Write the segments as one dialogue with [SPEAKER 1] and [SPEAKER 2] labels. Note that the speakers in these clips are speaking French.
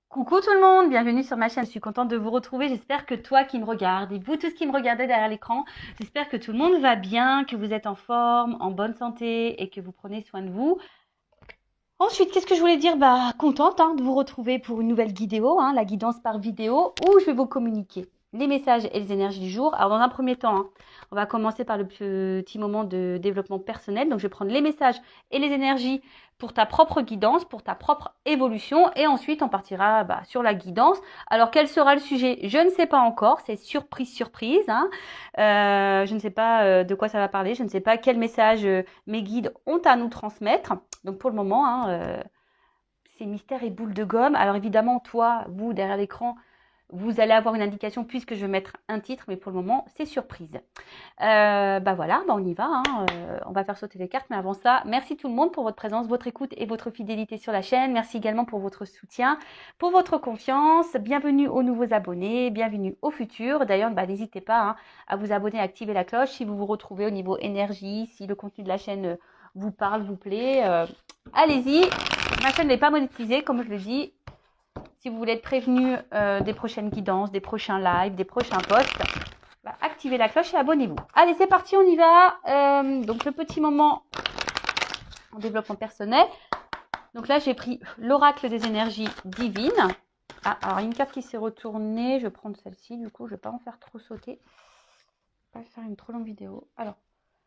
[SPEAKER 1] Coucou tout le monde, bienvenue sur ma chaîne. Je suis contente de vous retrouver. J'espère que toi qui me regardes et vous tous qui me regardez derrière l'écran, j'espère que tout le monde va bien, que vous êtes en forme, en bonne santé et que vous prenez soin de vous. Ensuite, qu'est-ce que je voulais dire? Contente de vous retrouver pour une nouvelle vidéo, la guidance par vidéo, où je vais vous communiquer les messages et les énergies du jour. Alors, dans un premier temps, on va commencer par le petit moment de développement personnel. Donc, je vais prendre les messages et les énergies pour ta propre guidance, pour ta propre évolution. Et ensuite, on partira sur la guidance. Alors, quel sera le sujet? Je ne sais pas encore. C'est surprise, surprise. Je ne sais pas de quoi ça va parler. Je ne sais pas quel message mes guides ont à nous transmettre. Donc pour le moment, c'est mystère et boule de gomme. Alors évidemment, toi, vous, derrière l'écran, vous allez avoir une indication puisque je vais mettre un titre, mais pour le moment, c'est surprise. Voilà, on y va. On va faire sauter les cartes, mais avant ça, merci tout le monde pour votre présence, votre écoute et votre fidélité sur la chaîne. Merci également pour votre soutien, pour votre confiance. Bienvenue aux nouveaux abonnés, bienvenue aux futurs. D'ailleurs, n'hésitez pas à vous abonner, à activer la cloche si vous vous retrouvez au niveau énergie, si le contenu de la chaîne vous parle, vous plaît. Allez-y. Ma chaîne n'est pas monétisée, comme je le dis. Si vous voulez être prévenu des prochaines guidances, des prochains lives, des prochains posts, activez la cloche et abonnez-vous. Allez, c'est parti, on y va. Donc, le petit moment en développement personnel. Donc là, j'ai pris l'oracle des énergies divines. Alors, une carte qui s'est retournée. Je vais prendre celle-ci, du coup, je ne vais pas en faire trop sauter. Je ne vais pas faire une trop longue vidéo. Alors,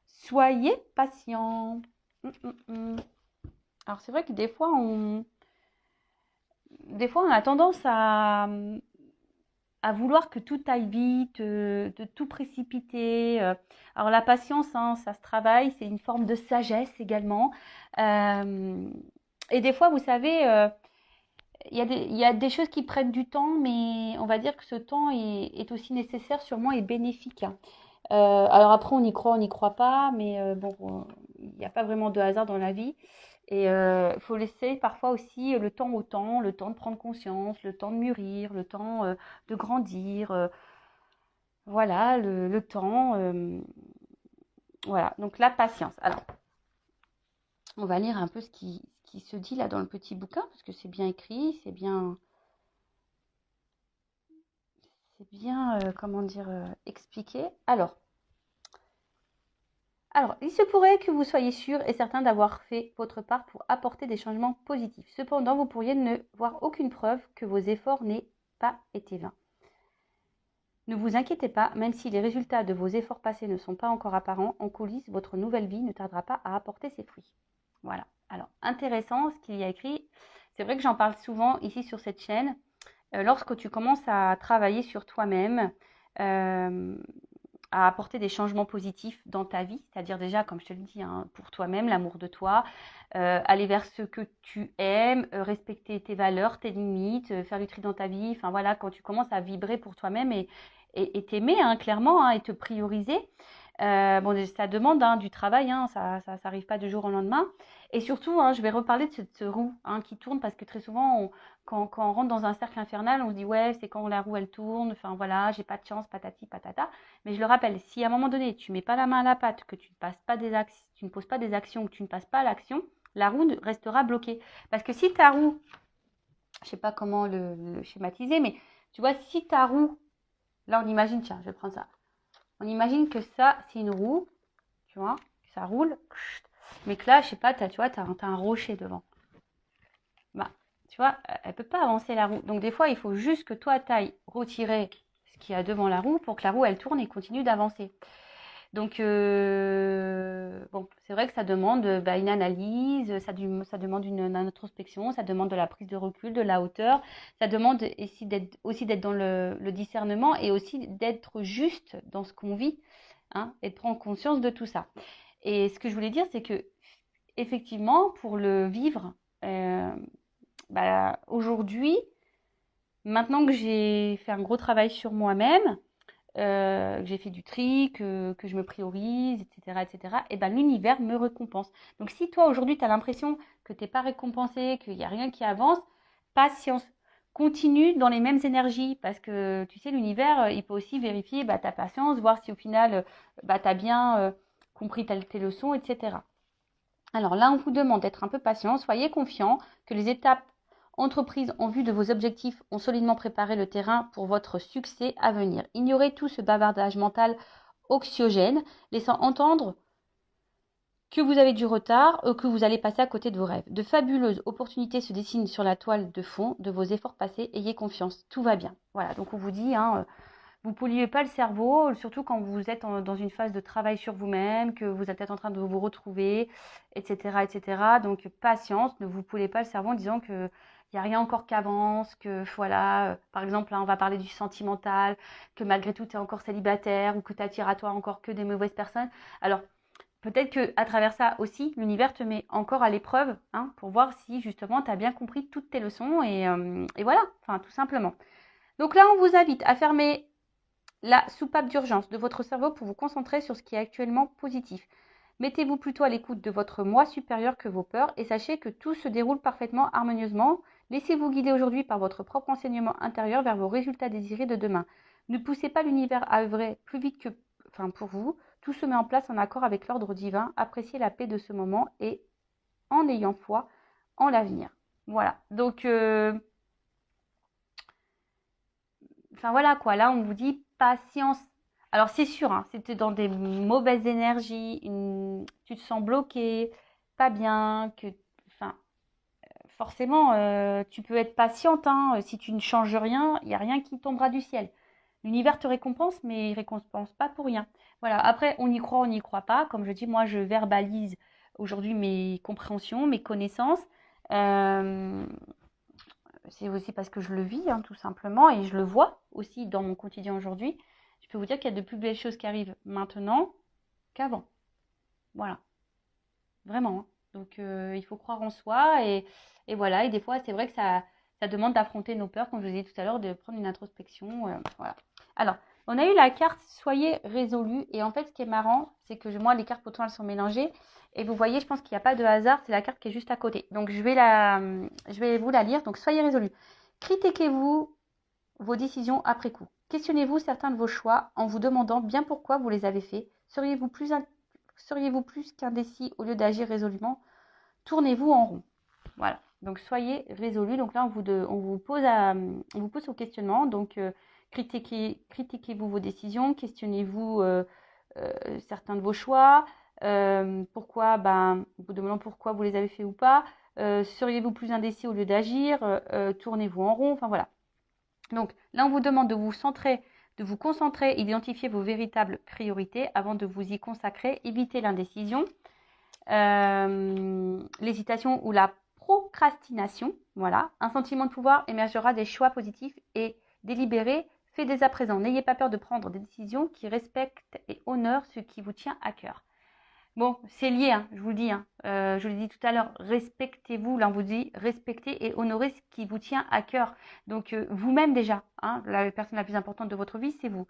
[SPEAKER 1] soyez patient. Alors, c'est vrai que des fois, on a tendance à vouloir que tout aille vite, de tout précipiter. Alors la patience, ça se travaille, c'est une forme de sagesse également. Et des fois, vous savez, il y a des choses qui prennent du temps, mais on va dire que ce temps est aussi nécessaire sûrement et bénéfique. Alors après, on n'y croit pas, mais il n'y a pas vraiment de hasard dans la vie. Et il faut laisser parfois aussi le temps, le temps de prendre conscience, le temps de mûrir, le temps de grandir. Voilà, le temps. Voilà, donc la patience. Alors, on va lire un peu ce qui se dit là dans le petit bouquin, parce que c'est bien écrit, comment dire, expliqué. Alors, il se pourrait que vous soyez sûr et certain d'avoir fait votre part pour apporter des changements positifs. Cependant, vous pourriez ne voir aucune preuve que vos efforts n'aient pas été vains. Ne vous inquiétez pas, même si les résultats de vos efforts passés ne sont pas encore apparents, en coulisses, votre nouvelle vie ne tardera pas à apporter ses fruits. Voilà. Alors, intéressant ce qu'il y a écrit. C'est vrai que j'en parle souvent ici sur cette chaîne. Lorsque tu commences à travailler sur toi-même, euh, à apporter des changements positifs dans ta vie, c'est-à-dire déjà, comme je te le dis, pour toi-même, l'amour de toi, aller vers ce que tu aimes, respecter tes valeurs, tes limites, faire du tri dans ta vie, enfin voilà, quand tu commences à vibrer pour toi-même et t'aimer clairement et te prioriser, ça demande du travail, ça n'arrive pas du jour au lendemain. Et surtout, je vais reparler de cette roue qui tourne parce que très souvent, quand on rentre dans un cercle infernal, on se dit ouais, c'est quand la roue elle tourne, enfin voilà, j'ai pas de chance, patati patata. Mais je le rappelle, si à un moment donné, tu mets pas la main à la pâte, que tu ne passes pas tu ne poses pas des actions, que tu ne passes pas à l'action, la roue restera bloquée. Parce que si ta roue, je sais pas comment le schématiser, mais tu vois, si ta roue, là on imagine, tiens, je vais prendre ça. On imagine que ça, c'est une roue, tu vois, ça roule, mais que là, je sais pas, tu vois, t'as un rocher devant. Bah, tu vois, elle peut pas avancer la roue. Donc des fois, il faut juste que toi, t'ailles retirer ce qu'il y a devant la roue pour que la roue, elle tourne et continue d'avancer. Donc, c'est vrai que ça demande une analyse, ça demande une introspection, ça demande de la prise de recul, de la hauteur, ça demande aussi d'être dans le discernement et aussi d'être juste dans ce qu'on vit, et de prendre conscience de tout ça. Et ce que je voulais dire, c'est que effectivement, pour le vivre, euh, aujourd'hui, maintenant que j'ai fait un gros travail sur moi-même, que j'ai fait du tri, que je me priorise, etc., etc., et ben l'univers me récompense. Donc si toi aujourd'hui tu as l'impression que tu n'es pas récompensé, qu'il n'y a rien qui avance, patience. Continue dans les mêmes énergies parce que tu sais, l'univers, il peut aussi vérifier ta patience, voir si au final tu as bien compris tes leçons, etc. Alors là, on vous demande d'être un peu patient, soyez confiant que les étapes entreprises en vue de vos objectifs ont solidement préparé le terrain pour votre succès à venir. Ignorez tout ce bavardage mental anxiogène, laissant entendre que vous avez du retard ou que vous allez passer à côté de vos rêves. De fabuleuses opportunités se dessinent sur la toile de fond de vos efforts passés. Ayez confiance, tout va bien. Voilà, donc on vous dit, vous ne polluez pas le cerveau, surtout quand vous êtes dans une phase de travail sur vous-même, que vous êtes peut-être en train de vous retrouver, etc., etc. Donc patience, ne vous polluez pas le cerveau en disant que il n'y a rien encore qui avance, que voilà, par exemple, là, on va parler du sentimental, que malgré tout, tu es encore célibataire ou que tu attires à toi encore que des mauvaises personnes. Alors, peut-être qu'à travers ça aussi, l'univers te met encore à l'épreuve pour voir si justement tu as bien compris toutes tes leçons et voilà, enfin tout simplement. Donc là, on vous invite à fermer la soupape d'urgence de votre cerveau pour vous concentrer sur ce qui est actuellement positif. Mettez-vous plutôt à l'écoute de votre moi supérieur que vos peurs et sachez que tout se déroule parfaitement harmonieusement. Laissez-vous guider aujourd'hui par votre propre enseignement intérieur vers vos résultats désirés de demain. Ne poussez pas l'univers à œuvrer plus vite que pour vous. Tout se met en place en accord avec l'ordre divin. Appréciez la paix de ce moment et en ayant foi en l'avenir. Voilà. Donc, voilà quoi. Là, on vous dit patience. Alors, c'est sûr, si tu es dans des mauvaises énergies, tu te sens bloqué, pas bien, forcément, tu peux être patiente. Si tu ne changes rien, il n'y a rien qui tombera du ciel. L'univers te récompense, mais il ne récompense pas pour rien. Voilà. Après, on y croit, on n'y croit pas. Comme je dis, moi, je verbalise aujourd'hui mes compréhensions, mes connaissances. C'est aussi parce que je le vis, tout simplement, et je le vois aussi dans mon quotidien aujourd'hui. Je peux vous dire qu'il y a de plus belles choses qui arrivent maintenant qu'avant. Voilà. Vraiment. Donc, il faut croire en soi, et voilà. Et des fois, c'est vrai que ça demande d'affronter nos peurs, comme je vous ai dit tout à l'heure, de prendre une introspection. Voilà. Alors, on a eu la carte Soyez résolu. Et en fait, ce qui est marrant, c'est que moi, les cartes pourtant, elles sont mélangées. Et vous voyez, je pense qu'il n'y a pas de hasard. C'est la carte qui est juste à côté. Donc, je vais vous la lire. Donc, soyez résolu. Critiquez-vous vos décisions après coup. Questionnez-vous certains de vos choix en vous demandant bien pourquoi vous les avez faits. Seriez-vous plus qu'indécis au lieu d'agir résolument? Tournez-vous en rond. Voilà. Donc, soyez résolu. Donc là, on vous pose au questionnement. Donc, critiquez-vous vos décisions, questionnez-vous certains de vos choix, pourquoi, vous demandant pourquoi vous les avez fait ou pas, seriez-vous plus indécis au lieu d'agir, tournez-vous en rond, enfin voilà. Donc là, on vous demande de vous concentrer, identifier vos véritables priorités avant de vous y consacrer, évitez l'indécision, l'hésitation ou la procrastination. Voilà, un sentiment de pouvoir émergera des choix positifs et délibérés faits dès à présent. N'ayez pas peur de prendre des décisions qui respectent et honorent ce qui vous tient à cœur. Bon, c'est lié, je vous le dis. Je l'ai dit tout à l'heure, respectez-vous. Là, on vous dit respectez et honorez ce qui vous tient à cœur. Donc, vous-même déjà, la personne la plus importante de votre vie, c'est vous.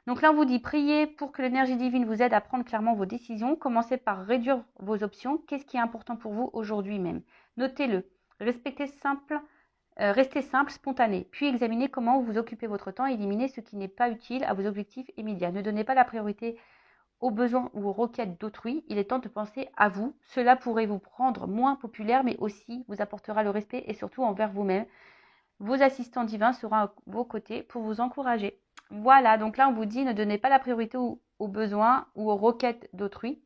[SPEAKER 1] Donc là, on vous dit priez pour que l'énergie divine vous aide à prendre clairement vos décisions. Commencez par réduire vos options. Qu'est-ce qui est important pour vous aujourd'hui même? Notez-le. Restez simple, spontané. Puis examinez comment vous occupez votre temps et éliminez ce qui n'est pas utile à vos objectifs immédiats. Ne donnez pas la priorité aux besoins ou aux requêtes d'autrui. Il est temps de penser à vous. Cela pourrait vous rendre moins populaire, mais aussi vous apportera le respect et surtout envers vous-même. Vos assistants divins seront à vos côtés pour vous encourager. Voilà, donc là on vous dit ne donnez pas la priorité aux besoins ou aux requêtes d'autrui.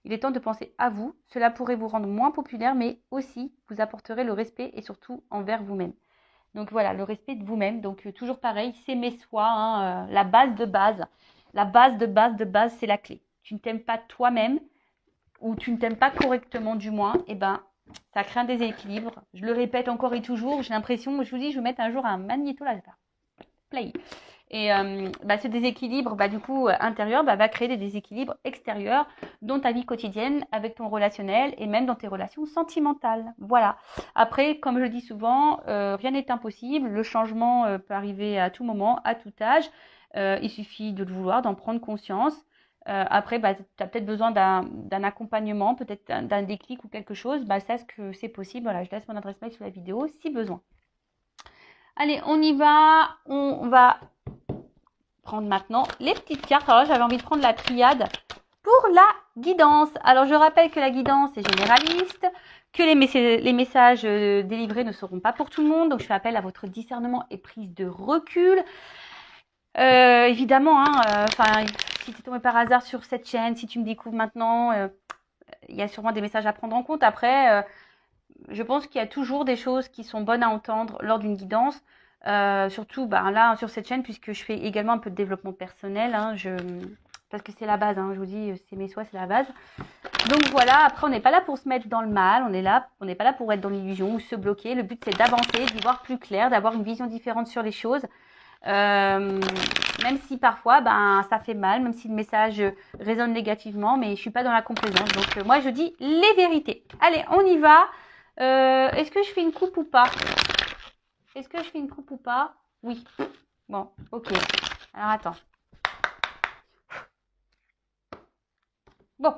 [SPEAKER 1] Il est temps de penser à vous. Cela pourrait vous rendre moins populaire, mais aussi vous apporterez le respect et surtout envers vous-même. Donc voilà, le respect de vous-même. Donc toujours pareil, s'aimer soi, la base de base. La base de base, c'est la clé. Tu ne t'aimes pas toi-même ou tu ne t'aimes pas correctement du moins, ça crée un déséquilibre. Je le répète encore et toujours, j'ai l'impression, je vous dis, je vais mettre un jour un magnéto-laser. Play. Et ce déséquilibre, du coup, intérieur, va créer des déséquilibres extérieurs dans ta vie quotidienne, avec ton relationnel et même dans tes relations sentimentales. Voilà. Après, comme je le dis souvent, rien n'est impossible. Le changement peut arriver à tout moment, à tout âge. Il suffit de le vouloir, d'en prendre conscience. Après, tu as peut-être besoin d'un accompagnement, peut-être d'un déclic ou quelque chose. Sache que c'est possible. Voilà, je laisse mon adresse mail sous la vidéo si besoin. Allez, on y va. On va prendre maintenant les petites cartes. Alors là, j'avais envie de prendre la triade pour la guidance. Alors, je rappelle que la guidance est généraliste, que les messages délivrés ne seront pas pour tout le monde. Donc, je fais appel à votre discernement et prise de recul. Évidemment, si tu es tombé par hasard sur cette chaîne, si tu me découvres maintenant, il y a sûrement des messages à prendre en compte. Après, je pense qu'il y a toujours des choses qui sont bonnes à entendre lors d'une guidance. Surtout là, sur cette chaîne, puisque je fais également un peu de développement personnel. Parce que c'est la base, je vous dis, c'est mes soins, c'est la base. Donc voilà, après, on n'est pas là pour se mettre dans le mal, on n'est pas là pour être dans l'illusion ou se bloquer. Le but, c'est d'avancer, d'y voir plus clair, d'avoir une vision différente sur les choses. Même si parfois, ça fait mal, même si le message résonne négativement, mais je suis pas dans la complaisance. Donc moi, je dis les vérités. Allez, on y va. Est-ce que je fais une coupe ou pas? Est-ce que je fais une coupe ou pas? Oui. Bon, ok. Alors, attends. Bon.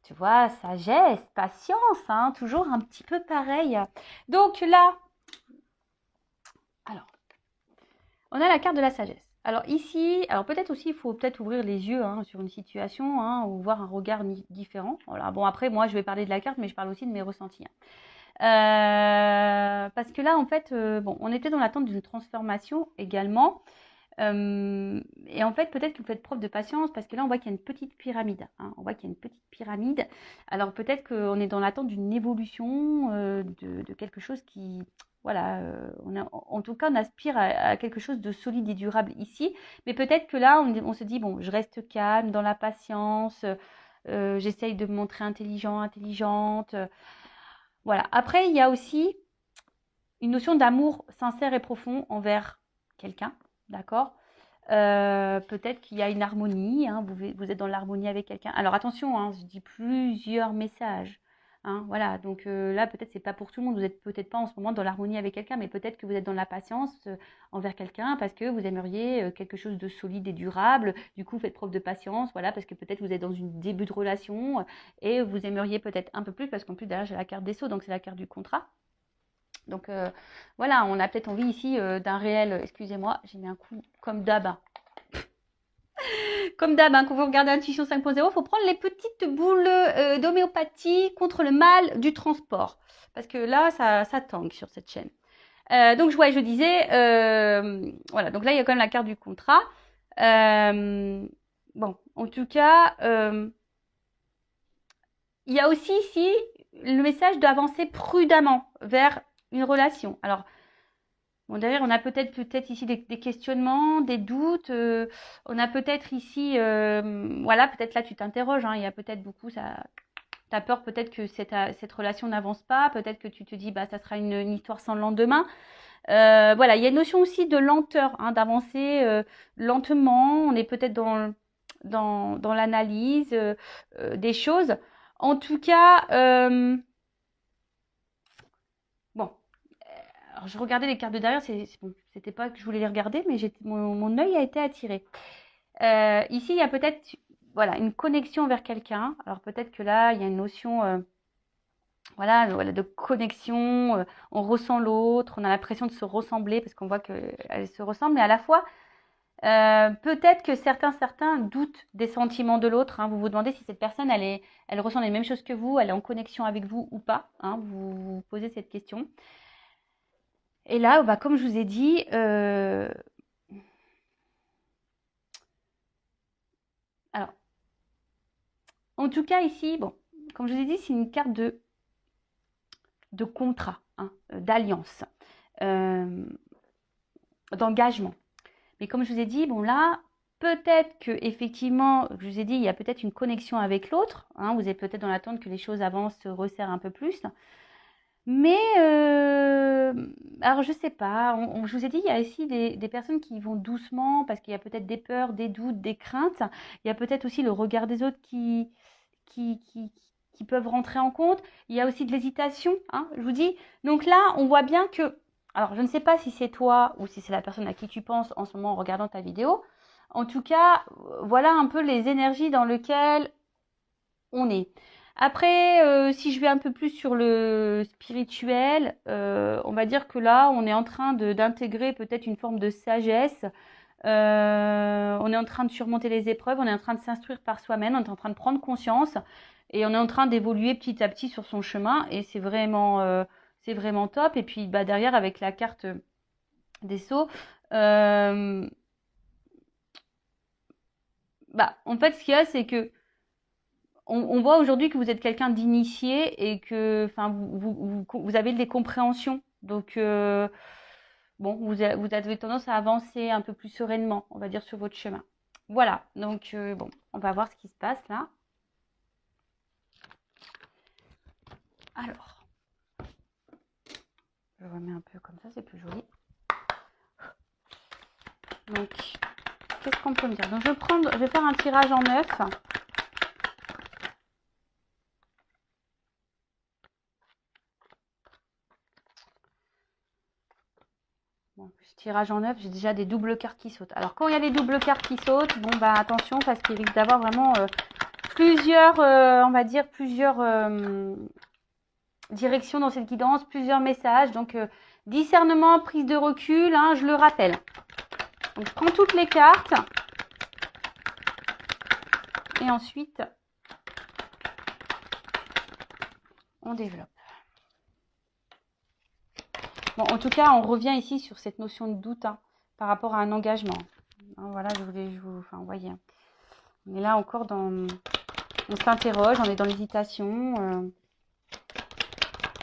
[SPEAKER 1] Tu vois, sagesse, patience, toujours un petit peu pareil. Donc là, alors, on a la carte de la sagesse. Alors ici, peut-être aussi, il faut peut-être ouvrir les yeux sur une situation ou voir un regard différent. Voilà. Bon, après, moi, je vais parler de la carte, mais je parle aussi de mes ressentis. Parce que là, en fait, on était dans l'attente d'une transformation également. Et en fait, peut-être que vous faites preuve de patience parce que là, on voit qu'il y a une petite pyramide. On voit qu'il y a une petite pyramide. Alors peut-être qu'on est dans l'attente d'une évolution de quelque chose qui, voilà, en tout cas, on aspire à quelque chose de solide et durable ici. Mais peut-être que là, on se dit, bon, je reste calme, dans la patience, j'essaye de me montrer intelligente. Voilà. Après, il y a aussi une notion d'amour sincère et profond envers quelqu'un. D'accord. Peut-être qu'il y a une harmonie, vous êtes dans l'harmonie avec quelqu'un. Alors attention, je dis plusieurs messages. Voilà, donc là peut-être c'est pas pour tout le monde, vous êtes peut-être pas en ce moment dans l'harmonie avec quelqu'un, mais peut-être que vous êtes dans la patience envers quelqu'un parce que vous aimeriez quelque chose de solide et durable. Du coup, faites preuve de patience, voilà, parce que peut-être vous êtes dans une début de relation et vous aimeriez peut-être un peu plus parce qu'en plus derrière j'ai la carte des sceaux, donc c'est la carte du contrat. Donc voilà, on a peut-être envie ici d'un réel, excusez-moi, j'ai mis un coup comme d'hab. Comme d'hab, quand vous regardez Intuition 5.0, il faut prendre les petites boules d'homéopathie contre le mal du transport. Parce que là, ça tangue sur cette chaîne. Donc je disais, voilà, donc là, il y a quand même la carte du contrat. Bon, en tout cas, il y a aussi ici le message d'avancer prudemment vers une relation. Alors, bon, derrière, on a peut-être ici des questionnements, des doutes. On a peut-être ici, voilà, peut-être là, tu t'interroges. Il y a peut-être beaucoup, ça, t'as peur peut-être que cette relation n'avance pas. Peut-être que tu te dis, ça sera une histoire sans lendemain. Voilà, il y a une notion aussi de lenteur, d'avancer lentement. On est peut-être dans l'analyse des choses. En tout cas, bon. Alors, je regardais les cartes de derrière, bon, c'était pas que je voulais les regarder, mais mon œil a été attiré. Ici, il y a peut-être voilà, une connexion vers quelqu'un. Alors peut-être que là, il y a une notion voilà, de connexion. On ressent l'autre, on a l'impression de se ressembler parce qu'on voit qu'elle se ressemble, mais à la fois, peut-être que certains doutent des sentiments de l'autre. Vous vous demandez si cette personne, elle ressent les mêmes choses que vous, elle est en connexion avec vous ou pas. Vous vous posez cette question. Et là, comme je vous ai dit, alors, en tout cas ici, bon, comme je vous ai dit, c'est une carte de contrat, d'alliance, d'engagement. Mais comme je vous ai dit, bon là, peut-être que effectivement, je vous ai dit, il y a peut-être une connexion avec l'autre. Vous êtes peut-être dans l'attente que les choses avancent, se resserrent un peu plus. Mais, alors je sais pas, je vous ai dit, il y a ici des personnes qui vont doucement parce qu'il y a peut-être des peurs, des doutes, des craintes. Il y a peut-être aussi le regard des autres qui peuvent rentrer en compte. Il y a aussi de l'hésitation, je vous dis. Donc là, on voit bien que, alors je ne sais pas si c'est toi ou si c'est la personne à qui tu penses en ce moment en regardant ta vidéo. En tout cas, voilà un peu les énergies dans lesquelles on est. Après, si je vais un peu plus sur le spirituel, on va dire que là, on est en train d'intégrer peut-être une forme de sagesse. On est en train de surmonter les épreuves, on est en train de s'instruire par soi-même, on est en train de prendre conscience Et on est en train d'évoluer petit à petit sur son chemin et c'est vraiment top. Et puis bah, derrière, avec la carte des Sceaux, euh, bah, en fait, ce qu'il y a, c'est que on voit aujourd'hui que vous êtes quelqu'un d'initié et que enfin, vous avez des compréhensions. Donc, bon, vous avez tendance à avancer un peu plus sereinement, on va dire, sur votre chemin. Voilà, donc bon, on va voir ce qui se passe là. Alors, je remets un peu comme ça, c'est plus joli. Donc, qu'est-ce qu'on peut me dire? Donc, je vais faire un tirage en 9. Bon, tirage en 9, j'ai déjà des doubles cartes qui sautent. Alors, quand il y a des doubles cartes qui sautent, bon, bah attention, parce qu'il risque d'avoir vraiment plusieurs, on va dire, plusieurs directions dans cette guidance, plusieurs messages. Donc, discernement, prise de recul, hein, je le rappelle. Donc, je prends toutes les cartes. Et ensuite, on développe. Bon, en tout cas, on revient ici sur cette notion de doute hein, par rapport à un engagement. Hein, voilà, enfin, vous voyez. On est là encore on s'interroge, on est dans l'hésitation.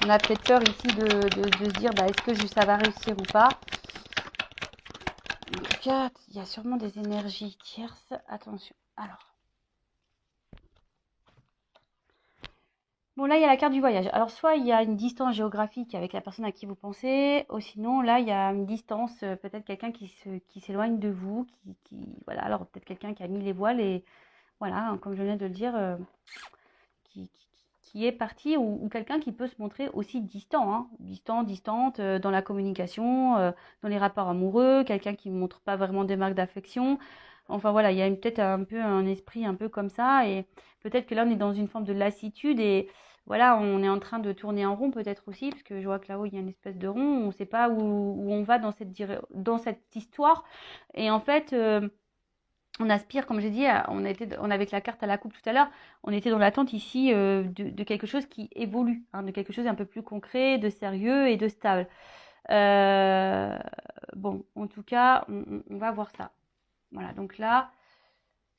[SPEAKER 1] On a peut-être peur ici de se dire, bah, est-ce que ça va réussir ou pas. En tout cas, il y a sûrement des énergies tierces. Attention. Alors. Bon, là, il y a la carte du voyage. Alors, soit il y a une distance géographique avec la personne à qui vous pensez, ou sinon, là, il y a une distance, peut-être quelqu'un qui s'éloigne de vous, voilà, alors peut-être quelqu'un qui a mis les voiles et, voilà, hein, comme je viens de le dire, qui, qui- qui est parti, ou quelqu'un qui peut se montrer aussi distant, hein, distante, dans la communication, dans les rapports amoureux, quelqu'un qui ne montre pas vraiment des marques d'affection. Enfin, voilà, il y a peut-être un peu un esprit un peu comme ça, et peut-être que là, on est dans une forme de lassitude, et voilà, on est en train de tourner en rond peut-être aussi, parce que je vois que là-haut, il y a une espèce de rond, on ne sait pas où on va dans cette histoire. Et en fait, on aspire, comme j'ai dit, on avait la carte à la coupe tout à l'heure, on était dans l'attente ici de quelque chose qui évolue, hein, de quelque chose un peu plus concret, de sérieux et de stable. Euh, bon, en tout cas, on va voir ça. Voilà, donc là,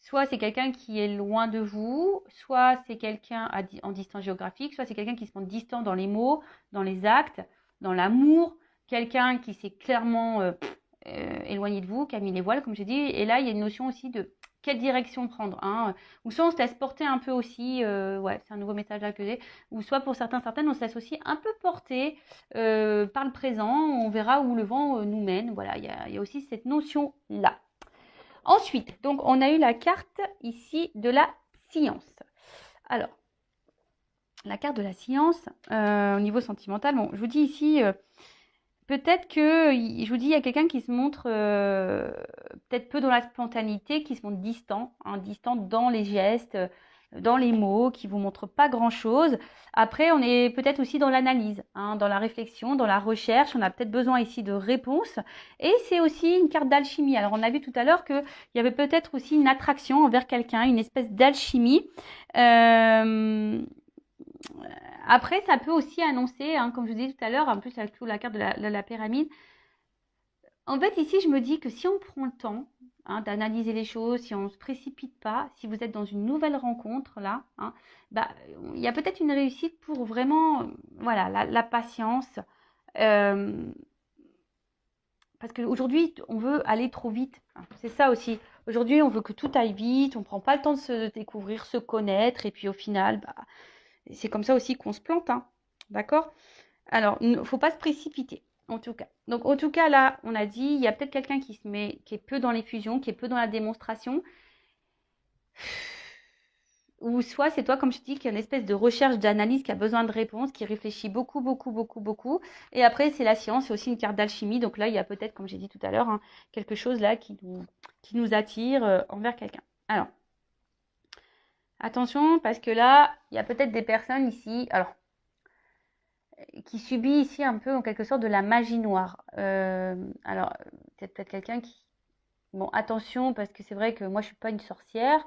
[SPEAKER 1] soit c'est quelqu'un qui est loin de vous, soit c'est quelqu'un en distance géographique, soit c'est quelqu'un qui se montre distant dans les mots, dans les actes, dans l'amour, quelqu'un qui s'est clairement éloigné de vous, qui a mis les voiles, comme j'ai dit. Et là, il y a une notion aussi de quelle direction prendre. Hein. Ou soit on se laisse porter un peu aussi, ouais, c'est un nouveau message là que j'ai, ou soit pour certaines, on se laisse aussi un peu porter par le présent, on verra où le vent nous mène. Voilà, il y a aussi cette notion-là. Ensuite, donc on a eu la carte ici de la science. Alors, la carte de la science, au niveau sentimental, bon, je vous dis ici, peut-être que, je vous dis, il y a quelqu'un qui se montre peut-être peu dans la spontanéité, qui se montre distant, hein, distant dans les gestes, dans les mots, qui vous montre pas grand-chose. Après, on est peut-être aussi dans l'analyse, hein, dans la réflexion, dans la recherche. On a peut-être besoin ici de réponses. Et c'est aussi une carte d'alchimie. Alors, on a vu tout à l'heure qu'il y avait peut-être aussi une attraction envers quelqu'un, une espèce d'alchimie. Après, ça peut aussi annoncer, hein, comme je vous disais tout à l'heure, en plus avec la carte de la pyramide. En fait, ici, je me dis que si on prend le temps hein, d'analyser les choses, si on ne se précipite pas, si vous êtes dans une nouvelle rencontre, là, hein, bah, il y a peut-être une réussite pour vraiment, voilà, la patience. Euh, parce qu'aujourd'hui, on veut aller trop vite. C'est ça aussi. Aujourd'hui, on veut que tout aille vite, on ne prend pas le temps de se découvrir, se connaître, et puis au final, bah, c'est comme ça aussi qu'on se plante. Hein. D'accord? Alors, il ne faut pas se précipiter, en tout cas. Donc, en tout cas, là, on a dit, il y a peut-être quelqu'un qui est peu dans les fusions, qui est peu dans la démonstration. Ou soit c'est toi, comme je dis, qui a une espèce de recherche, d'analyse, qui a besoin de réponses, qui réfléchit beaucoup, beaucoup, beaucoup, beaucoup. Et après, c'est la science, c'est aussi une carte d'alchimie. Donc là, il y a peut-être, comme j'ai dit tout à l'heure, hein, quelque chose là qui nous attire envers quelqu'un. Alors, attention, parce que là, il y a peut-être des personnes ici. Alors, qui subit ici un peu en quelque sorte de la magie noire. Alors, peut-être quelqu'un qui... Bon, attention, parce que c'est vrai que moi, je suis pas une sorcière.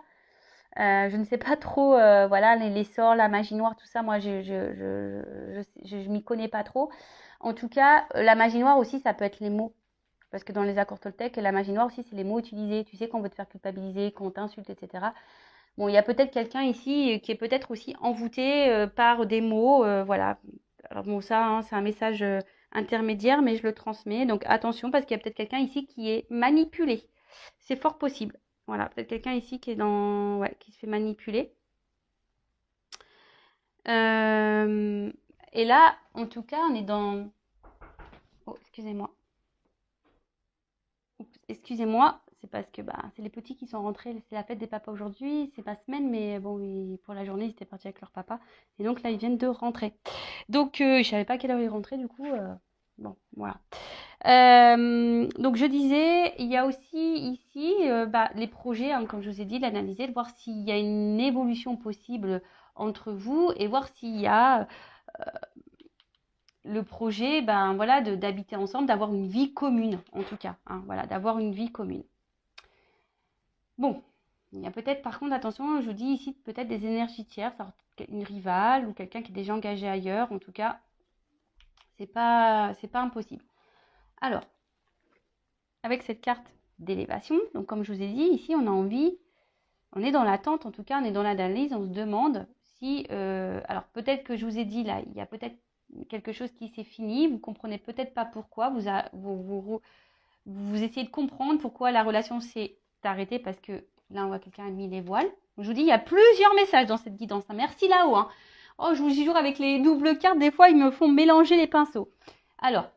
[SPEAKER 1] Je ne sais pas trop, voilà, les sorts, la magie noire, tout ça, moi, je m'y connais pas trop. En tout cas, la magie noire aussi, ça peut être les mots. Parce que dans les accords Toltec, la magie noire aussi, c'est les mots utilisés. Tu sais, qu'on veut te faire culpabiliser, qu'on t'insulte, etc. Bon, il y a peut-être quelqu'un ici qui est peut-être aussi envoûté par des mots, voilà. Alors bon, ça, hein, c'est un message intermédiaire, mais je le transmets. Donc attention, parce qu'il y a peut-être quelqu'un ici qui est manipulé. C'est fort possible. Voilà, peut-être quelqu'un ici qui est dans, ouais, qui se fait manipuler. Euh, et là, en tout cas, on est dans. Oh, excusez-moi. Oups, excusez-moi, c'est parce que bah, c'est les petits qui sont rentrés. C'est la fête des papas aujourd'hui. C'est ma semaine, mais bon, pour la journée, ils étaient partis avec leur papa. Et donc là, ils viennent de rentrer. Donc, je savais pas à quelle heure ils rentraient, du coup. Bon, voilà. Donc, je disais, il y a aussi ici bah, les projets, hein, comme je vous ai dit, l'analyser, de voir s'il y a une évolution possible entre vous et voir s'il y a le projet, ben voilà, d'habiter ensemble, d'avoir une vie commune, en tout cas, hein, voilà, d'avoir une vie commune. Bon, il y a peut-être, par contre, attention, je vous dis ici, peut-être des énergies tierces, alors, une rivale ou quelqu'un qui est déjà engagé ailleurs, en tout cas, c'est pas impossible. Alors, avec cette carte d'élévation, donc comme je vous ai dit, ici, on a envie, on est dans l'attente, en tout cas, on est dans l'analyse, on se demande si, alors peut-être que je vous ai dit là, il y a peut-être quelque chose qui s'est fini, vous comprenez peut-être pas pourquoi, vous essayez de comprendre pourquoi la relation s'est arrêtée, parce que là, on voit quelqu'un a mis les voiles. Je vous dis, il y a plusieurs messages dans cette guidance. Merci là-haut. Hein. Oh, je vous jure, avec les doubles cartes, des fois, ils me font mélanger les pinceaux. Alors,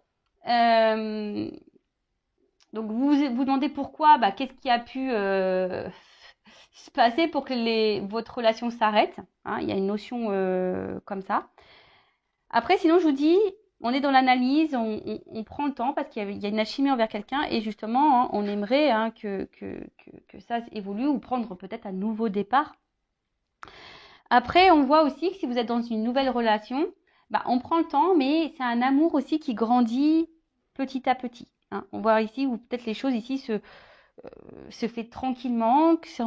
[SPEAKER 1] donc vous demandez pourquoi, bah, qu'est-ce qui a pu se passer pour que votre relation s'arrête. Hein, il y a une notion comme ça. Après, sinon, je vous dis, on est dans l'analyse, on prend le temps parce qu'il y a une alchimie envers quelqu'un et justement, hein, on aimerait hein, que ça évolue ou prendre peut-être un nouveau départ. Après, on voit aussi que si vous êtes dans une nouvelle relation, bah, on prend le temps, mais c'est un amour aussi qui grandit petit à petit. Hein. On voit ici où peut-être les choses ici se fait tranquillement, que ça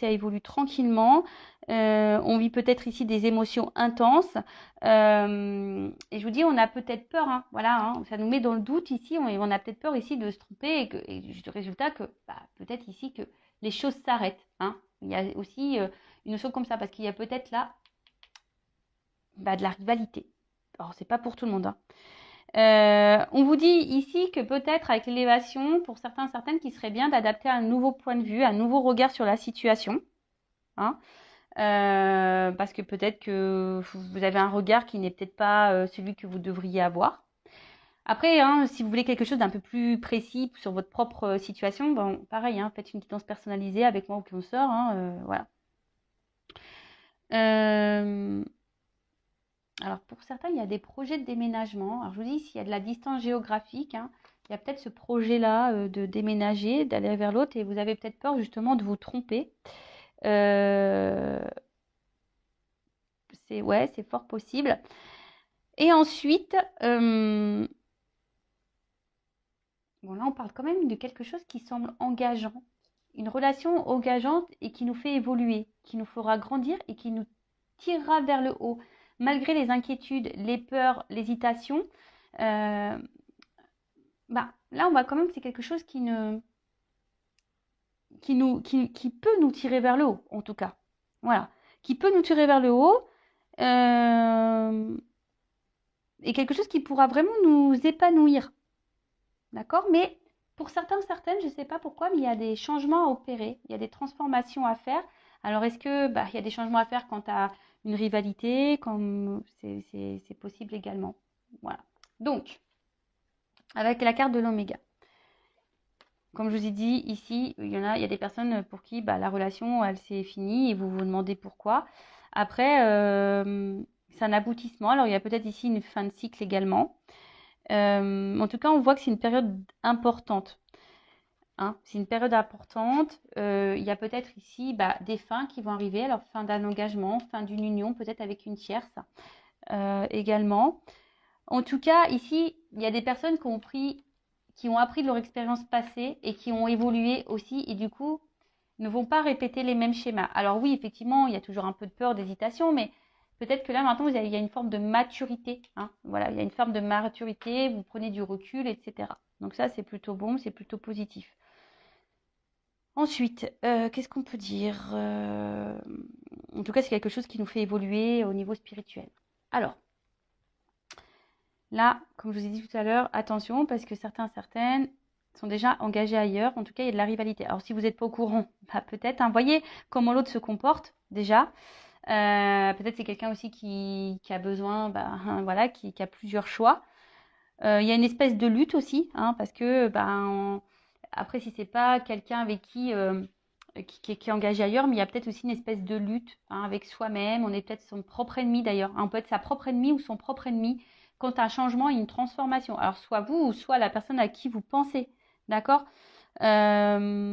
[SPEAKER 1] évolue tranquillement. On vit peut-être ici des émotions intenses. Et je vous dis, on a peut-être peur, hein, voilà, hein, ça nous met dans le doute ici. On a peut-être peur ici de se tromper et du résultat que bah, peut-être ici que les choses s'arrêtent. Hein. Il y a aussi une notion comme ça parce qu'il y a peut-être là bah, de la rivalité. Alors, c'est pas pour tout le monde. Hein. On vous dit ici que peut-être avec l'élévation, pour certaines, qu'il serait bien d'adapter un nouveau point de vue, un nouveau regard sur la situation. Hein, parce que peut-être que vous avez un regard qui n'est peut-être pas celui que vous devriez avoir. Après, hein, si vous voulez quelque chose d'un peu plus précis sur votre propre situation, bon, pareil, hein, faites une guidance personnalisée avec moi ou qu'on sort. Hein, voilà. Alors pour certains, il y a des projets de déménagement. Alors je vous dis, s'il y a de la distance géographique, hein, il y a peut-être ce projet-là de déménager, d'aller vers l'autre, et vous avez peut-être peur justement de vous tromper. Euh, ouais, c'est fort possible. Et ensuite, bon là on parle quand même de quelque chose qui semble engageant, une relation engageante et qui nous fait évoluer, qui nous fera grandir et qui nous tirera vers le haut, malgré les inquiétudes, les peurs, l'hésitation. Euh, bah, là, on voit quand même que c'est quelque chose qui peut nous tirer vers le haut, en tout cas. Voilà. Qui peut nous tirer vers le haut. euh, et quelque chose qui pourra vraiment nous épanouir. D'accord. Mais pour certaines, je ne sais pas pourquoi, mais il y a des changements à opérer. Il y a des transformations à faire. Alors, est-ce que bah, il y a des changements à faire quant à une rivalité, comme c'est possible également. Voilà. Donc, avec la carte de l'oméga. Comme je vous ai dit, ici, il y a des personnes pour qui bah, la relation, elle s'est finie et vous vous demandez pourquoi. Après, c'est un aboutissement. Alors, il y a peut-être ici une fin de cycle également. En tout cas, on voit que c'est une période importante. Hein. C'est une période importante. Il y a peut-être ici bah, des fins qui vont arriver. Alors, fin d'un engagement, fin d'une union, peut-être avec une tierce également. En tout cas, ici, il y a des personnes qui ont appris de leur expérience passée et qui ont évolué aussi. Et du coup, ne vont pas répéter les mêmes schémas. Alors oui, effectivement, il y a toujours un peu de peur, d'hésitation, mais peut-être que là, maintenant, il y a une forme de maturité. Hein. Voilà, il y a une forme de maturité, vous prenez du recul, etc. Donc ça, c'est plutôt bon, c'est plutôt positif. Ensuite, qu'est-ce qu'on peut dire en tout cas, c'est quelque chose qui nous fait évoluer au niveau spirituel. Alors, là, comme je vous ai dit tout à l'heure, attention, parce que certaines sont déjà engagés ailleurs. En tout cas, il y a de la rivalité. Alors, si vous n'êtes pas au courant, bah, peut-être, hein, voyez comment l'autre se comporte déjà. Peut-être c'est quelqu'un aussi qui a besoin, bah, voilà, qui a plusieurs choix. Il y a une espèce de lutte aussi, hein, parce que après, si c'est pas quelqu'un avec qui est engagé ailleurs, mais il y a peut-être aussi une espèce de lutte, hein, avec soi-même. On est peut-être son propre ennemi d'ailleurs. Hein, on peut être sa propre ennemie ou son propre ennemi quand un changement et une transformation. Alors, soit vous ou soit la personne à qui vous pensez. D'accord. Après,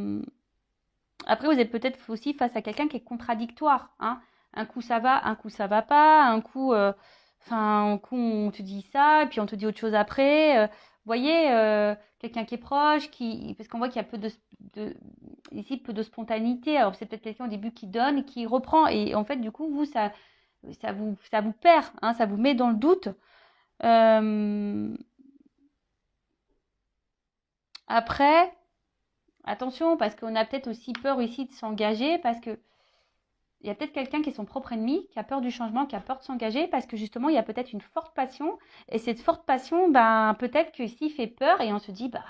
[SPEAKER 1] vous êtes peut-être aussi face à quelqu'un qui est contradictoire. Hein. Un coup ça va, un coup ça va pas. Un coup on te dit ça, et puis on te dit autre chose après. Voyez, quelqu'un qui est proche, parce qu'on voit qu'il y a ici peu de spontanéité. Alors c'est peut-être quelqu'un au début qui donne et qui reprend. Et en fait, du coup, ça vous perd, hein, ça vous met dans le doute. Euh, Après, attention, parce qu'on a peut-être aussi peur ici de s'engager, parce que il y a peut-être quelqu'un qui est son propre ennemi, qui a peur du changement, qui a peur de s'engager, parce que justement, il y a peut-être une forte passion. Et cette forte passion, ben, peut-être que s'il fait peur, et on se dit, bah,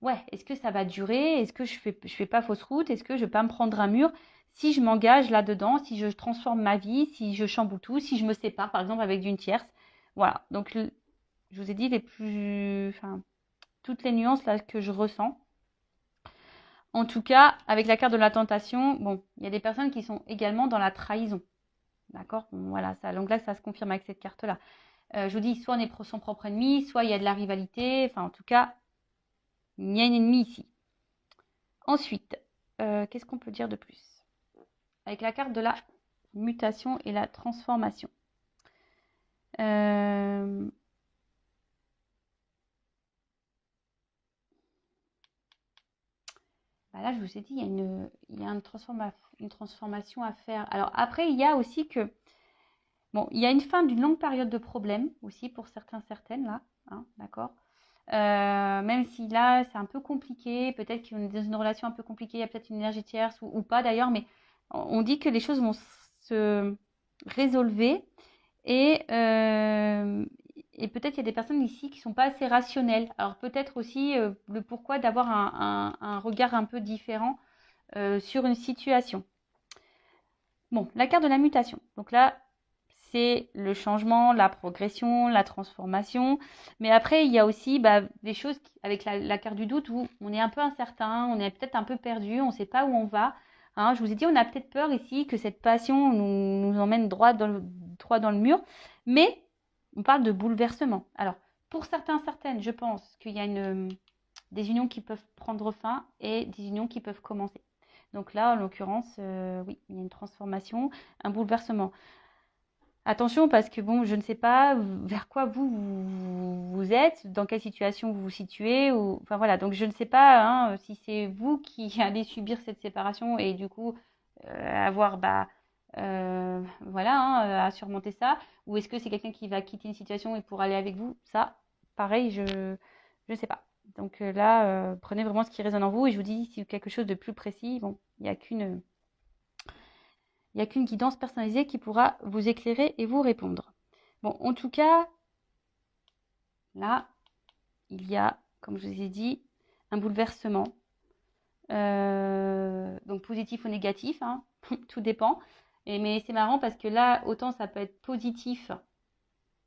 [SPEAKER 1] ouais, est-ce que ça va durer? Est-ce que je fais pas fausse route? Est-ce que je vais pas me prendre un mur? Si je m'engage là-dedans, si je transforme ma vie, si je chamboule tout, si je me sépare, par exemple, avec d'une tierce. Voilà. Donc, je vous ai dit toutes les nuances là que je ressens. En tout cas, avec la carte de la tentation, bon, il y a des personnes qui sont également dans la trahison. D'accord. Bon, voilà, ça, donc là, ça se confirme avec cette carte-là. Je vous dis, soit on est son propre ennemi, soit il y a de la rivalité. Enfin, en tout cas, il y a un ennemi ici. Ensuite, qu'est-ce qu'on peut dire de plus? Avec la carte de la mutation et la transformation. Bah là, je vous ai dit, il y a une transformation à faire. Alors après, il y a aussi que, bon, il y a une fin d'une longue période de problème aussi pour certaines là, hein, d'accord. Même si là, c'est un peu compliqué, peut-être qu'on est dans une relation un peu compliquée, il y a peut-être une énergie tierce ou pas d'ailleurs, mais on dit que les choses vont se résolver et, euh, et peut-être il y a des personnes ici qui ne sont pas assez rationnelles. Alors peut-être aussi le pourquoi d'avoir un regard un peu différent sur une situation. Bon, la carte de la mutation. Donc là, c'est le changement, la progression, la transformation. Mais après, il y a aussi des choses avec la carte du doute où on est un peu incertain, on est peut-être un peu perdu, on ne sait pas où on va. Hein, je vous ai dit, on a peut-être peur ici que cette passion nous emmène droit dans le mur. Mais on parle de bouleversement. Alors, pour certaines, je pense qu'il y a des unions qui peuvent prendre fin et des unions qui peuvent commencer. Donc là, en l'occurrence, oui, il y a une transformation, un bouleversement. Attention parce que bon, je ne sais pas vers quoi vous êtes, dans quelle situation vous vous situez, enfin voilà. Donc je ne sais pas hein, si c'est vous qui allez subir cette séparation et du coup avoir voilà à surmonter ça, ou est-ce que c'est quelqu'un qui va quitter une situation et pour aller avec vous. Ça, pareil, je ne sais pas. Donc là, prenez vraiment ce qui résonne en vous et je vous dis si quelque chose de plus précis, bon, il n'y a qu'une guidance personnalisée qui pourra vous éclairer et vous répondre. Bon, en tout cas, là, il y a, comme je vous ai dit, un bouleversement. Donc positif ou négatif, hein, tout dépend. Mais c'est marrant parce que là, autant ça peut être positif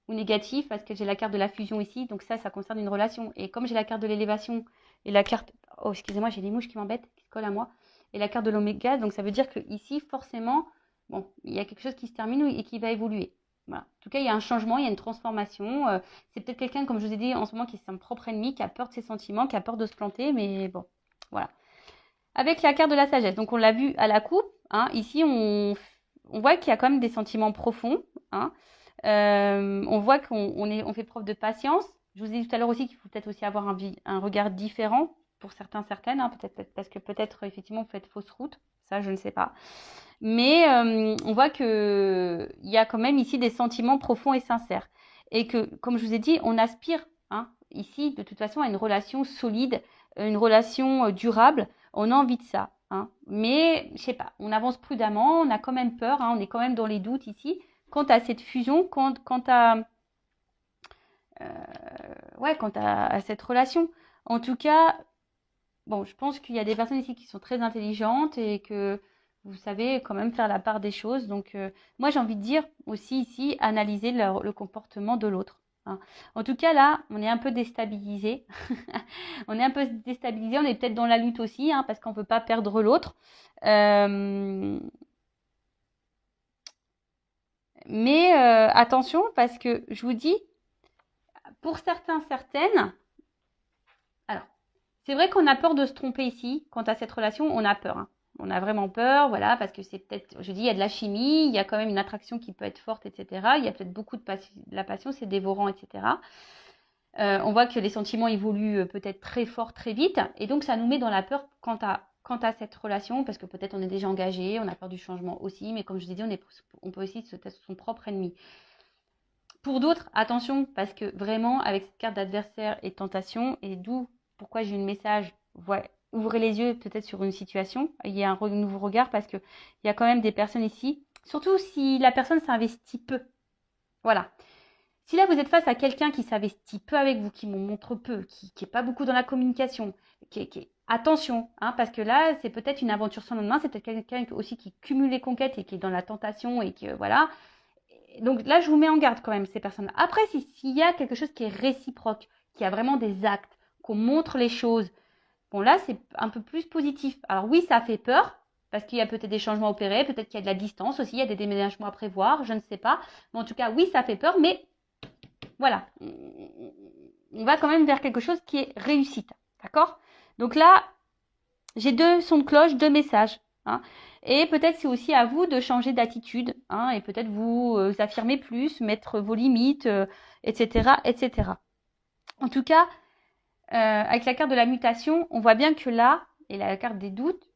[SPEAKER 1] ou négatif parce que j'ai la carte de la fusion ici. Donc ça concerne une relation. Et comme j'ai la carte de l'élévation et la carte... Oh, excusez-moi, j'ai des mouches qui m'embêtent, qui se collent à moi. Et la carte de l'oméga, donc ça veut dire que ici, forcément, bon, il y a quelque chose qui se termine et qui va évoluer. Voilà. En tout cas, il y a un changement, il y a une transformation. C'est peut-être quelqu'un, comme je vous ai dit en ce moment, qui est son propre ennemi, qui a peur de ses sentiments, qui a peur de se planter, mais bon, voilà. Avec la carte de la sagesse, donc on l'a vu à la coupe, hein, ici on voit qu'il y a quand même des sentiments profonds, hein. On voit qu'on fait preuve de patience. Je vous ai dit tout à l'heure aussi qu'il faut peut-être aussi avoir un regard différent pour certains, certaines, hein, peut-être parce que peut-être effectivement vous faites fausse route, ça je ne sais pas. Mais on voit que il y a quand même ici des sentiments profonds et sincères. Et que, comme je vous ai dit, on aspire hein, ici de toute façon à une relation solide, une relation durable. On a envie de ça. Hein. Mais je sais pas, on avance prudemment, on a quand même peur, hein, on est quand même dans les doutes ici quant à cette fusion, quant à cette relation. En tout cas, bon, je pense qu'il y a des personnes ici qui sont très intelligentes et que vous savez quand même faire la part des choses. Donc, moi, j'ai envie de dire aussi ici, analyser le comportement de l'autre. Hein. En tout cas, là, on est un peu déstabilisé. On est un peu déstabilisé. On est peut-être dans la lutte aussi, hein, parce qu'on ne veut pas perdre l'autre. Mais attention, parce que je vous dis, pour certains, certaines, alors, c'est vrai qu'on a peur de se tromper ici. Quant à cette relation, on a peur. Hein. On a vraiment peur, voilà, parce que c'est peut-être, je dis, il y a de la chimie, il y a quand même une attraction qui peut être forte, etc. Il y a peut-être beaucoup de la passion, c'est dévorant, etc. On voit que les sentiments évoluent peut-être très fort, très vite, et donc ça nous met dans la peur quant à cette relation, parce que peut-être on est déjà engagé, on a peur du changement aussi, mais comme je vous ai dit, on peut aussi se être son propre ennemi. Pour d'autres, attention, parce que vraiment, avec cette carte d'adversaire et tentation, et d'où pourquoi j'ai eu le message, ouvrez les yeux peut-être sur une situation, il y a un nouveau regard, parce qu'il y a quand même des personnes ici, surtout si la personne s'investit peu. Voilà. Si là, vous êtes face à quelqu'un qui s'investit peu avec vous, qui montre peu, qui n'est pas beaucoup dans la communication, attention, hein, parce que là, c'est peut-être une aventure sans lendemain, c'est peut-être quelqu'un aussi qui cumule les conquêtes et qui est dans la tentation et que, voilà. Donc là, je vous mets en garde quand même, ces personnes. Après, s'il y a quelque chose qui est réciproque, qui a vraiment des actes, qu'on montre les choses, bon là, c'est un peu plus positif. Alors oui, ça fait peur, parce qu'il y a peut-être des changements opérés, peut-être qu'il y a de la distance aussi, il y a des déménagements à prévoir, je ne sais pas. Mais en tout cas, oui, ça fait peur, mais voilà. On va quand même vers quelque chose qui est réussite. D'accord? Donc là, j'ai deux sons de cloche, deux messages. Hein. Et peut-être c'est aussi à vous de changer d'attitude hein, et peut-être vous affirmer plus, mettre vos limites, etc., etc. En tout cas, avec la carte de la mutation, on voit bien que là, et la carte des doutes,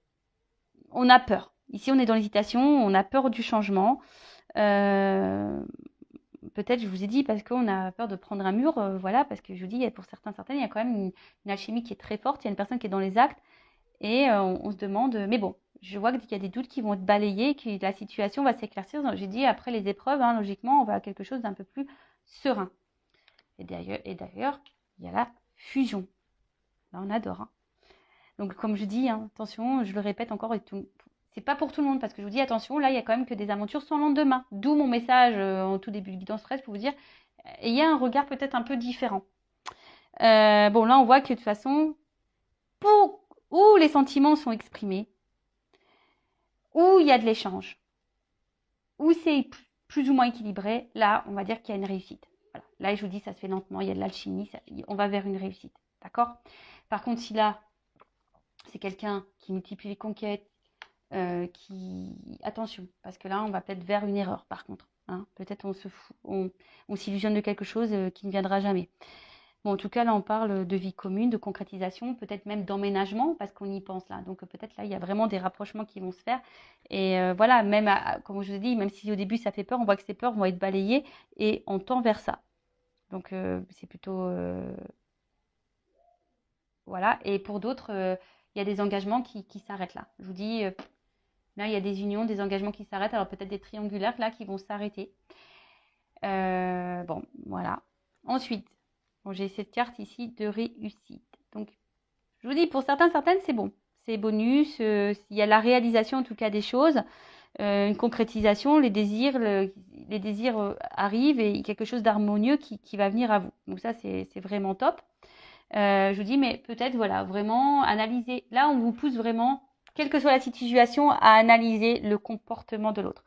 [SPEAKER 1] on a peur. Ici, on est dans l'hésitation, on a peur du changement. Peut-être, je vous ai dit, parce qu'on a peur de prendre un mur, voilà, parce que je vous dis, pour certains, certaines, il y a quand même une alchimie qui est très forte, il y a une personne qui est dans les actes, et on se demande, mais bon, je vois qu'il y a des doutes qui vont être balayés, que la situation va s'éclaircir. J'ai dit, après les épreuves, hein, logiquement, on va à quelque chose d'un peu plus serein. Et d'ailleurs, il y a la fusion. Là, on adore. Hein. Donc, comme je dis, hein, attention, je le répète encore, c'est pas pour tout le monde, parce que je vous dis, attention, là, il y a quand même que des aventures sans lendemain. D'où mon message en tout début de Guidance Stress pour vous dire, ayez un regard peut-être un peu différent. Bon, là, on voit que de toute façon, où les sentiments sont exprimés, où il y a de l'échange, où c'est plus ou moins équilibré, là, on va dire qu'il y a une réussite. Voilà. Là, je vous dis, ça se fait lentement, il y a de l'alchimie, on va vers une réussite. D'accord? Par contre, si là, c'est quelqu'un qui multiplie les conquêtes, attention, parce que là, on va peut-être vers une erreur, par contre. Hein. Peut-être on s'illusionne de quelque chose qui ne viendra jamais. Bon, en tout cas, là, on parle de vie commune, de concrétisation, peut-être même d'emménagement, parce qu'on y pense là. Donc, peut-être là, il y a vraiment des rapprochements qui vont se faire. Et voilà, même, comme je vous ai dit, même si au début, ça fait peur, on voit que ces peurs vont être balayées et on tend vers ça. Donc, c'est plutôt... voilà. Et pour d'autres, il y a des engagements qui s'arrêtent là. Je vous dis, là, il y a des unions, des engagements qui s'arrêtent. Alors, peut-être des triangulaires là qui vont s'arrêter. Bon, voilà. Ensuite, bon, j'ai cette carte ici de réussite. Donc, je vous dis, pour certains, certaines, c'est bon. C'est bonus. Il y a la réalisation, en tout cas, des choses. Une concrétisation, les désirs arrivent et quelque chose d'harmonieux qui va venir à vous. Donc ça, c'est vraiment top. Je vous dis, mais peut-être, voilà, vraiment analyser. Là, on vous pousse vraiment, quelle que soit la situation, à analyser le comportement de l'autre.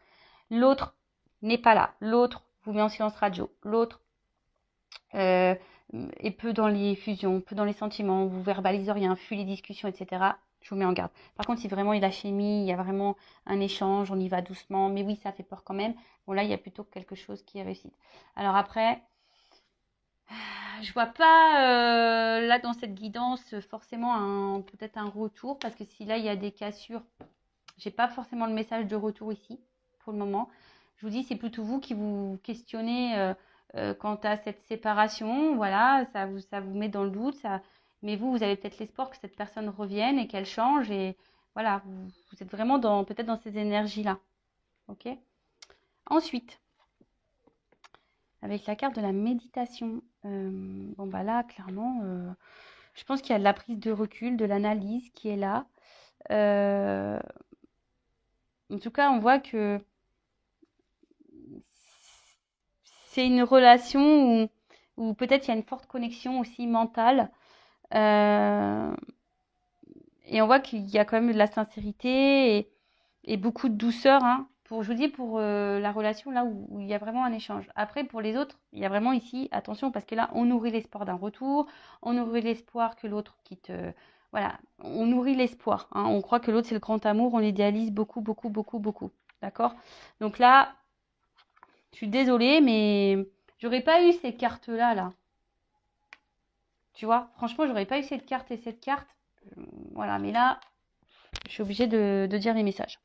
[SPEAKER 1] L'autre n'est pas là. L'autre vous met en silence radio. L'autre est peu dans les fusions, peu dans les sentiments, vous verbalise rien, fuit les discussions, etc. Je vous mets en garde. Par contre, si vraiment il y a la chimie, il y a vraiment un échange, on y va doucement, mais oui, ça fait peur quand même. Bon, là, il y a plutôt quelque chose qui est réussi. Alors après, Je vois pas là dans cette guidance forcément peut-être un retour parce que si là il y a des cassures, j'ai pas forcément le message de retour ici pour le moment. Je vous dis, c'est plutôt vous qui vous questionnez quant à cette séparation. Voilà, ça vous met dans le doute. Mais vous avez peut-être l'espoir que cette personne revienne et qu'elle change. Et voilà, vous êtes vraiment peut-être dans ces énergies-là. Ok. Ensuite, avec la carte de la méditation, bon bah là, clairement, je pense qu'il y a de la prise de recul, de l'analyse qui est là. En tout cas, on voit que c'est une relation où peut-être il y a une forte connexion aussi mentale. Euh, et on voit qu'il y a quand même de la sincérité et beaucoup de douceur. Hein, je vous dis, pour la relation là où il y a vraiment un échange. Après, pour les autres, il y a vraiment ici, attention, parce que là, on nourrit l'espoir d'un retour, on nourrit l'espoir que l'autre quitte. Voilà, on nourrit l'espoir. Hein, on croit que l'autre, c'est le grand amour, on idéalise beaucoup, beaucoup, beaucoup, beaucoup. D'accord. Donc là, je suis désolée, mais j'aurais pas eu ces cartes-là, là. Tu vois, franchement, j'aurais pas eu cette carte et cette carte. Voilà, mais là, je suis obligée de dire les messages.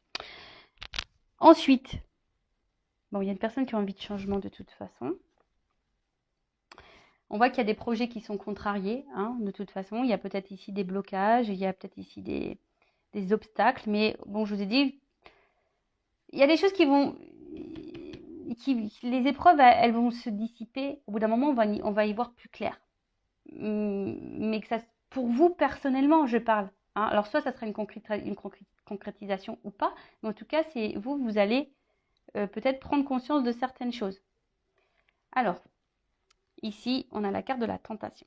[SPEAKER 1] Ensuite, bon, il y a une personne qui a envie de changement de toute façon. On voit qu'il y a des projets qui sont contrariés, hein, de toute façon. Il y a peut-être ici des blocages, il y a peut-être ici des obstacles. Mais bon, je vous ai dit, il y a des choses qui vont... les épreuves, elles vont se dissiper. Au bout d'un moment, on va y voir plus clair. Mais que ça, pour vous personnellement, je parle. Hein. Alors, soit ça sera une concrétisation ou pas, mais en tout cas, c'est vous allez peut-être prendre conscience de certaines choses. Alors, ici, on a la carte de la tentation.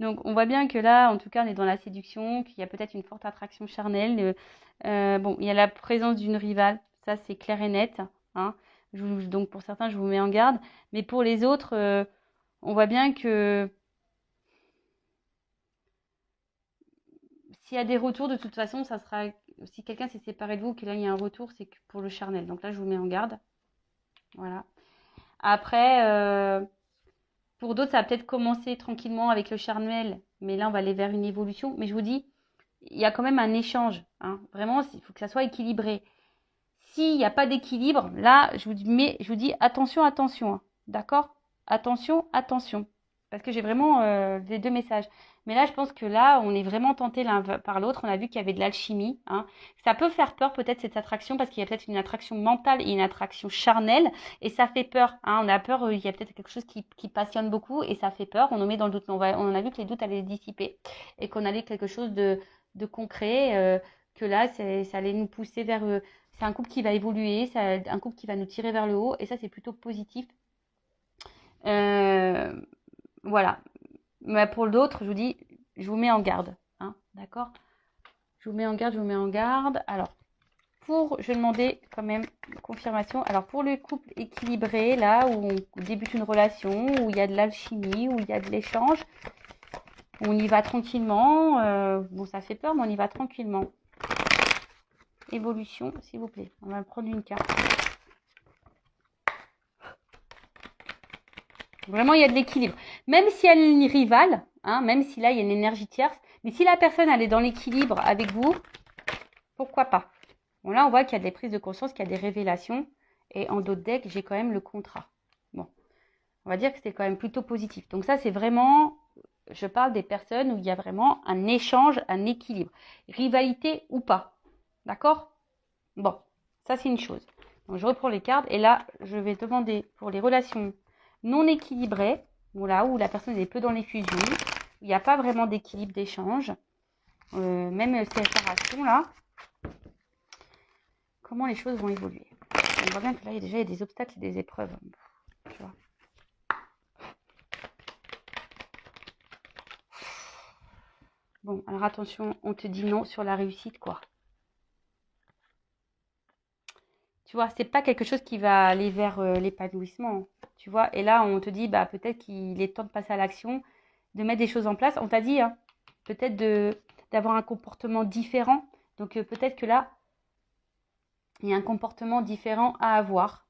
[SPEAKER 1] Donc, on voit bien que là, en tout cas, on est dans la séduction, qu'il y a peut-être une forte attraction charnelle. Bon, il y a la présence d'une rivale, ça c'est clair et net. Hein. Donc, pour certains, je vous mets en garde. Mais pour les autres, on voit bien que s'il y a des retours, de toute façon, ça sera. Si quelqu'un s'est séparé de vous, que là il y a un retour, c'est pour le charnel. Donc là, je vous mets en garde. Voilà. Après, pour d'autres, ça va peut-être commencer tranquillement avec le charnel, mais là, on va aller vers une évolution. Mais je vous dis, il y a quand même un échange. Hein. Vraiment, il faut que ça soit équilibré. S'il n'y a pas d'équilibre, là, je vous dis attention, attention. Hein. D'accord. Attention, attention. Parce que j'ai vraiment les deux messages. Mais là, je pense que là, on est vraiment tenté l'un par l'autre. On a vu qu'il y avait de l'alchimie. Hein. Ça peut faire peur peut-être cette attraction parce qu'il y a peut-être une attraction mentale et une attraction charnelle. Et ça fait peur. Hein. On a peur, il y a peut-être quelque chose qui passionne beaucoup et ça fait peur. On nous met dans le doute. On en a vu que les doutes allaient se dissiper et qu'on allait quelque chose de concret. Que là, ça allait nous pousser vers... c'est un couple qui va évoluer, c'est un couple qui va nous tirer vers le haut. Et ça, c'est plutôt positif. Voilà. Mais pour l'autre, je vous dis, je vous mets en garde. Hein, d'accord. Je vous mets en garde, je vous mets en garde. Alors, je vais demander quand même confirmation. Alors, pour le couple équilibré, là, où on débute une relation, où il y a de l'alchimie, où il y a de l'échange, on y va tranquillement. Bon, ça fait peur, mais on y va tranquillement. Évolution, s'il vous plaît. On va prendre une carte. Vraiment, il y a de l'équilibre. Même si elle est une rivale, hein, même si là, il y a une énergie tierce, mais si la personne, elle est dans l'équilibre avec vous, pourquoi pas? Bon, là, on voit qu'il y a des prises de conscience, qu'il y a des révélations. Et en d'autres decks, j'ai quand même le contrat. Bon, on va dire que c'est quand même plutôt positif. Donc ça, c'est vraiment, je parle des personnes où il y a vraiment un échange, un équilibre. Rivalité ou pas. D'accord? Bon, ça, c'est une chose. Donc, je reprends les cartes. Et là, je vais demander pour les relations non équilibrées, voilà, où la personne est peu dans les fusions, où il n'y a pas vraiment d'équilibre d'échange, même séparation là, comment les choses vont évoluer. On voit bien que là, il y a des obstacles et des épreuves. Tu vois. Bon, alors attention, on te dit non sur la réussite, quoi. Tu vois, c'est pas quelque chose qui va aller vers l'épanouissement. Tu vois, et là, on te dit, bah, peut-être qu'il est temps de passer à l'action, de mettre des choses en place. On t'a dit, hein, peut-être d'avoir un comportement différent. Donc, peut-être que là, il y a un comportement différent à avoir.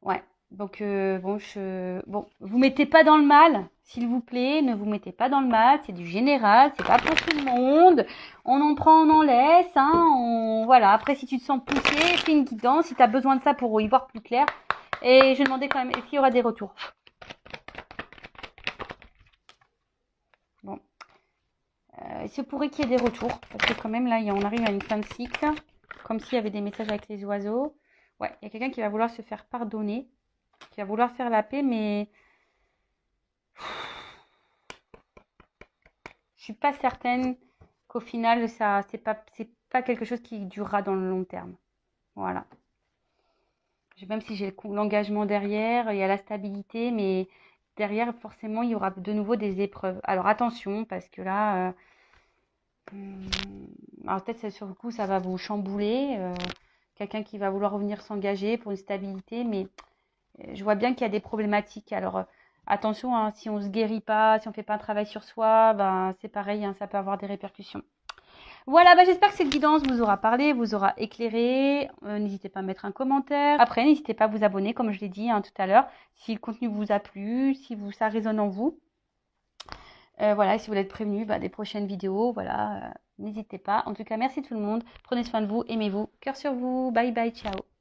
[SPEAKER 1] Ouais. Donc, bon, vous mettez pas dans le mal, s'il vous plaît, ne vous mettez pas dans le mal, c'est du général, c'est pas pour tout le monde, on en prend, on en laisse, hein, voilà. Après, si tu te sens poussé, fais une guidance, si tu as besoin de ça pour y voir plus clair. Et je demandais quand même, est-ce qu'il y aura des retours? Bon, il se pourrait qu'il y ait des retours, parce que quand même, là, on arrive à une fin de cycle, comme s'il y avait des messages avec les oiseaux. Ouais, il y a quelqu'un qui va vouloir se faire pardonner, qui va vouloir faire la paix, mais je suis pas certaine qu'au final, ça, c'est pas quelque chose qui durera dans le long terme. Voilà. Même si j'ai l'engagement derrière, il y a la stabilité, mais derrière, forcément, il y aura de nouveau des épreuves. Alors attention, parce que là, alors peut-être sur le coup, ça va vous chambouler. Quelqu'un qui va vouloir revenir s'engager pour une stabilité, mais je vois bien qu'il y a des problématiques. Alors attention, hein, si on se guérit pas, si on fait pas un travail sur soi, ben c'est pareil, hein, ça peut avoir des répercussions. Voilà, bah, j'espère que cette guidance vous aura parlé, vous aura éclairé. N'hésitez pas à mettre un commentaire. Après, n'hésitez pas à vous abonner, comme je l'ai dit tout à l'heure, si le contenu vous a plu, si ça résonne en vous. Voilà, et si vous voulez être prévenu des prochaines vidéos, voilà, n'hésitez pas. En tout cas, merci tout le monde. Prenez soin de vous, aimez-vous. Cœur sur vous. Bye bye, ciao.